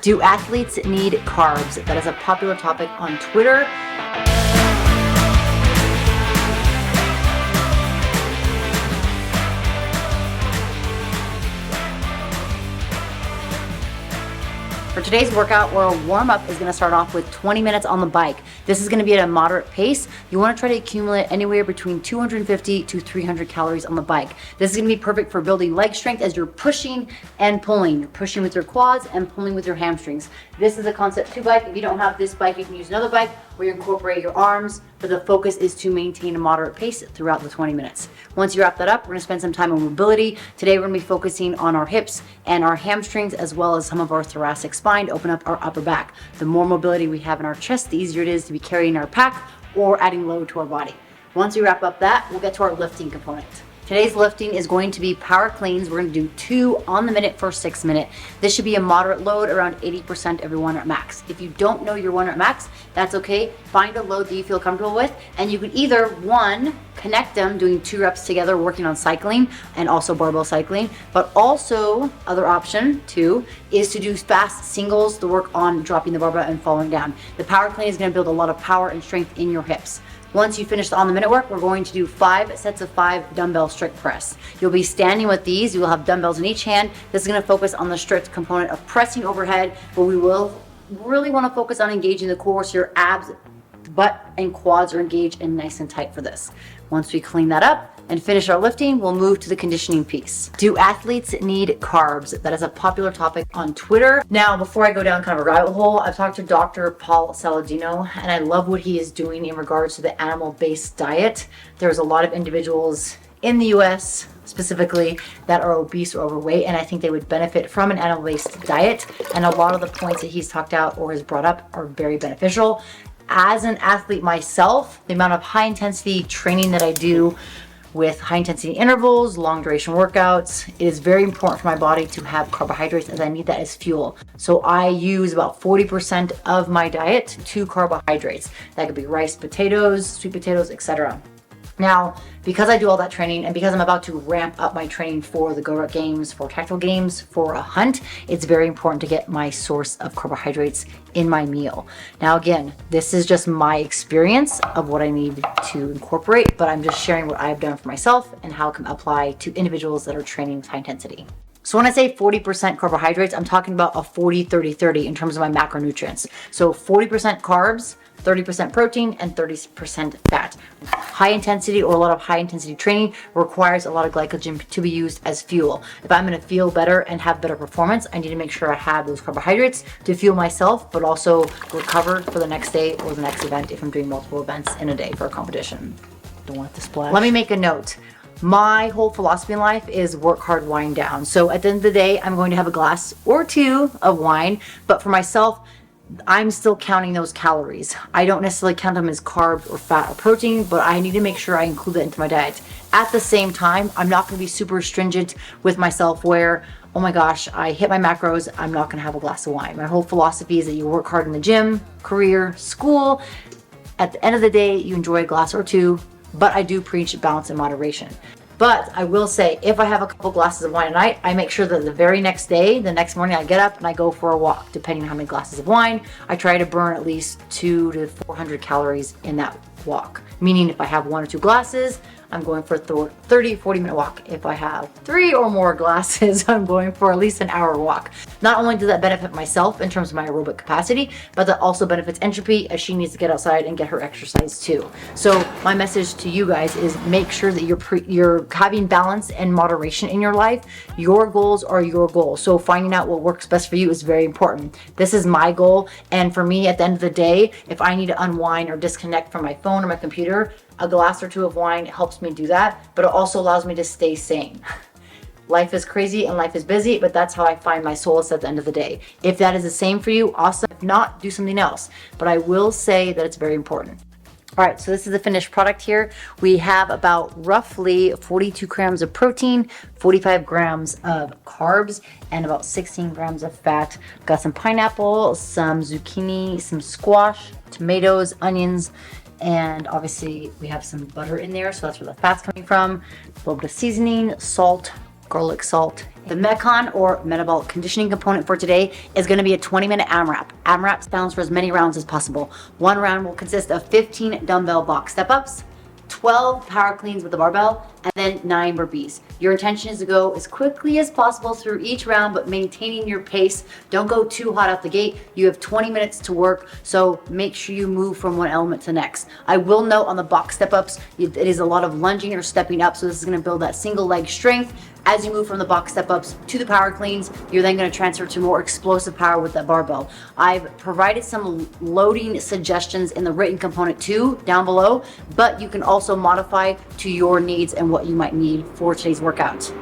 Do athletes need carbs? That is a popular topic on Twitter. For today's workout, or a warm-up, is going to start off with 20 minutes on the bike. This is going to be at a moderate pace. You want to try to accumulate anywhere between 250 to 300 calories on the bike. This is going to be perfect for building leg strength as you're pushing and pulling. You're pushing with your quads and pulling with your hamstrings. This is a Concept 2 bike. If you don't have this bike, you can use another bike where you incorporate your arms, but the focus is to maintain a moderate pace throughout the 20 minutes. Once you wrap that up, we're going to spend some time on mobility. Today we're going to be focusing on our hips and our hamstrings, as well as some of our thoracic spine to open up our upper back. The more mobility we have in our chest, the easier it is to be carrying our pack or adding load to our body. Once we wrap up that, we'll get to our lifting component. Today's lifting is going to be power cleans. We're going to do 2 on the minute for 6 minutes. This should be a moderate load, around 80% of your 1 rep max. If you don't know your 1 rep max, that's okay. Find a load that you feel comfortable with, and you can either, 1, connect them doing 2 reps together, working on cycling and also barbell cycling, but also other option 2 is to do fast singles to work on dropping the barbell and falling down. The power clean is going to build a lot of power and strength in your hips. Once you finish the on the minute work, we're going to do 5 sets of 5 dumbbell strict press. You'll be standing with these. You will have dumbbells in each hand. This is going to focus on the strict component of pressing overhead, but we will really want to focus on engaging the core, so your abs, butt, and quads are engaged and nice and tight for this. Once we clean that up and finish our lifting, we'll move to the conditioning piece. Do athletes need carbs? That is a popular topic on Twitter. Now, before I go down kind of a rabbit hole, I've talked to Dr. Paul Saladino, and I love what he is doing in regards to the animal-based diet. There's a lot of individuals in the US specifically that are obese or overweight, and I think they would benefit from an animal-based diet. And a lot of the points that he's talked out or has brought up are very beneficial. As an athlete myself, the amount of high intensity training that I do with high intensity intervals, long duration workouts, it is very important for my body to have carbohydrates, as I need that as fuel. So I use about 40% of my diet to carbohydrates. That could be rice, potatoes, sweet potatoes, etc. Now, because I do all that training, and because I'm about to ramp up my training for the GORUCK games, for tactical games, for a hunt, it's very important to get my source of carbohydrates in my meal. Now, again, this is just my experience of what I need to incorporate, but I'm just sharing what I've done for myself and how it can apply to individuals that are training with high intensity. So when I say 40% carbohydrates, I'm talking about a 40-30-30 in terms of my macronutrients. So 40% carbs, 30% protein, and 30% fat. High intensity, or a lot of high intensity training, requires a lot of glycogen to be used as fuel. If I'm going to feel better and have better performance, I need to make sure I have those carbohydrates to fuel myself, but also recover for the next day or the next event if I'm doing multiple events in a day for a competition. Don't want it to splash. Let me make a note. My whole philosophy in life is work hard, wind down. So at the end of the day, I'm going to have a glass or 2 of wine, but for myself, I'm still counting those calories. I don't necessarily count them as carbs or fat or protein, but I need to make sure I include that into my diet. At the same time, I'm not going to be super stringent with myself where, oh my gosh, I hit my macros, I'm not going to have a glass of wine. My whole philosophy is that you work hard in the gym, career, school. At the end of the day, you enjoy a glass or 2, but I do preach balance and moderation. But I will say, if I have a couple glasses of wine at night, I make sure that the very next day, the next morning, I get up and I go for a walk. Depending on how many glasses of wine, I try to burn at least 200 to 400 calories in that walk. Meaning if I have 1 or 2 glasses, I'm going for a 30-40 minute walk. If I have 3 or more glasses, I'm going for at least an hour walk. Not only does that benefit myself in terms of my aerobic capacity, but that also benefits Entropy, as she needs to get outside and get her exercise too. So my message to you guys is make sure that you're having balance and moderation in your life. Your goals are your goals. So finding out what works best for you is very important. This is my goal. And for me, at the end of the day, if I need to unwind or disconnect from my phone or my computer, a glass or 2 of wine helps me do that, but it also allows me to stay sane. Life is crazy and life is busy, but that's how I find my solace at the end of the day. If that is the same for you, awesome. If not, do something else. But I will say that it's very important. All right, so this is the finished product here. We have about roughly 42 grams of protein, 45 grams of carbs, and about 16 grams of fat. Got some pineapple, some zucchini, some squash, tomatoes, onions, and obviously we have some butter in there, so that's where the fat's coming from. A little bit of seasoning, salt, garlic salt, The Metcon or metabolic conditioning component for today is going to be a 20-minute AMRAP. AMRAP stands for as many rounds as possible. One round will consist of 15 dumbbell box step-ups, 12 power cleans with the barbell, and then 9 burpees. Your intention is to go as quickly as possible through each round, but maintaining your pace. Don't go too hot out the gate. You have 20 minutes to work, so make sure you move from one element to the next. I will note on the box step-ups, it is a lot of lunging or stepping up, so this is gonna build that single leg strength. As you move from the box step-ups to the power cleans, you're then gonna transfer to more explosive power with that barbell. I've provided some loading suggestions in the written component too, down below, but you can also modify to your needs and what you might need for today's workout.